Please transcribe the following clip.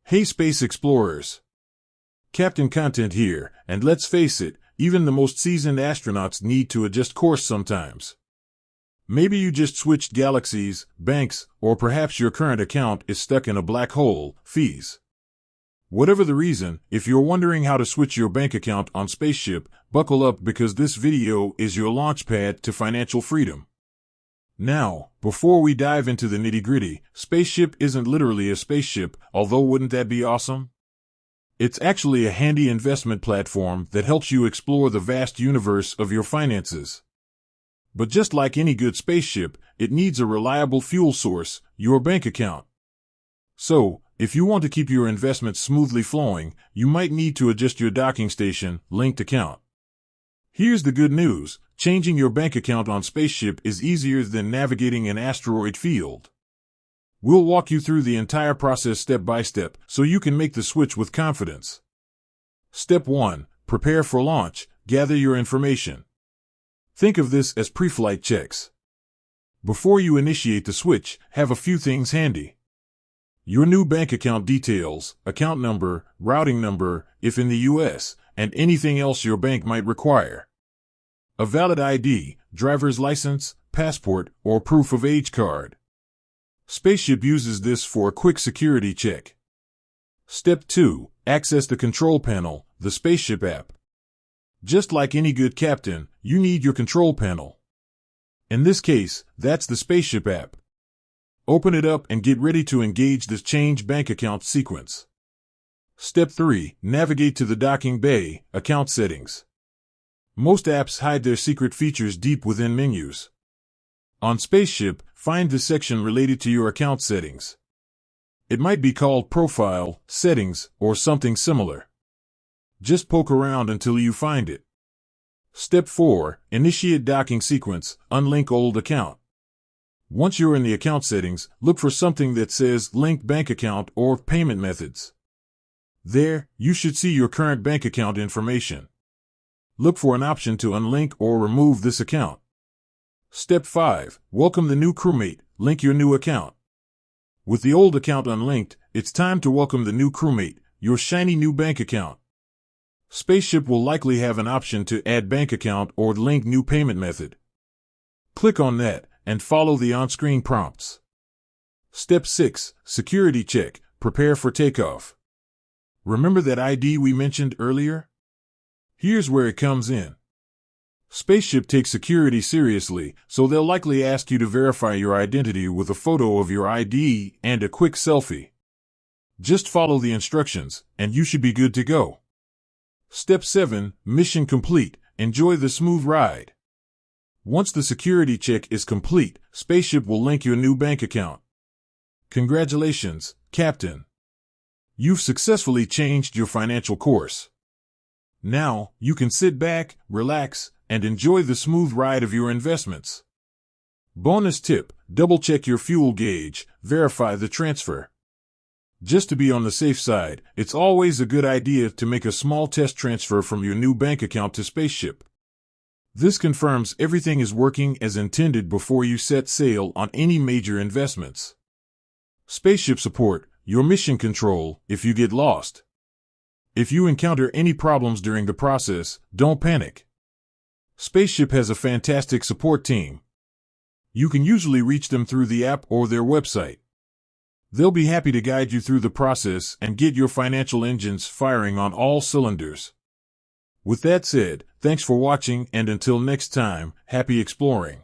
Hey Space Explorers! Captain Content here, and let's face it, even the most seasoned astronauts need to adjust course sometimes. Maybe you just switched galaxies, banks, or perhaps your current account is stuck in a black hole, fees. Whatever the reason, if you're wondering how to switch your bank account on Spaceship, buckle up because this video is your launchpad to financial freedom. Now, before we dive into the nitty-gritty, Spaceship isn't literally a spaceship, although wouldn't that be awesome? It's actually a handy investment platform that helps you explore the vast universe of your finances. But just like any good spaceship, it needs a reliable fuel source, your bank account. So, if you want to keep your investments smoothly flowing, you might need to adjust your docking station, linked account. Here's the good news. Changing your bank account on Spaceship is easier than navigating an asteroid field. We'll walk you through the entire process step by step so you can make the switch with confidence. Step 1. Prepare for launch. Gather your information. Think of this as pre-flight checks. Before you initiate the switch, have a few things handy. Your new bank account details, account number, routing number, if in the US, and anything else your bank might require. A valid ID, driver's license, passport, or proof of age card. Spaceship uses this for a quick security check. Step 2. Access the control panel, the Spaceship app. Just like any good captain, you need your control panel. In this case, that's the Spaceship app. Open it up and get ready to engage the change bank account sequence. Step 3. Navigate to the docking bay, account settings. Most apps hide their secret features deep within menus. On Spaceship, find the section related to your account settings. It might be called Profile, Settings, or something similar. Just poke around until you find it. Step 4. Initiate docking sequence, unlink old account. Once you're in the account settings, look for something that says Link Bank Account or Payment Methods. There, you should see your current bank account information. Look for an option to unlink or remove this account. Step 5. Welcome the new crewmate. Link your new account. With the old account unlinked, it's time to welcome the new crewmate, your shiny new bank account. Spaceship will likely have an option to add bank account or link new payment method. Click on that and follow the on-screen prompts. Step 6. Security check. Prepare for takeoff. Remember that ID we mentioned earlier? Here's where it comes in. Spaceship takes security seriously, so they'll likely ask you to verify your identity with a photo of your ID and a quick selfie. Just follow the instructions, and you should be good to go. Step 7. Mission complete. Enjoy the smooth ride. Once the security check is complete, Spaceship will link your new bank account. Congratulations, Captain. You've successfully changed your financial course. Now, you can sit back, relax, and enjoy the smooth ride of your investments. Bonus tip, double-check your fuel gauge, verify the transfer. Just to be on the safe side, it's always a good idea to make a small test transfer from your new bank account to Spaceship. This confirms everything is working as intended before you set sail on any major investments. Spaceship support, your mission control, if you get lost. If you encounter any problems during the process, don't panic. Spaceship has a fantastic support team. You can usually reach them through the app or their website. They'll be happy to guide you through the process and get your financial engines firing on all cylinders. With that said, thanks for watching, and until next time, happy exploring.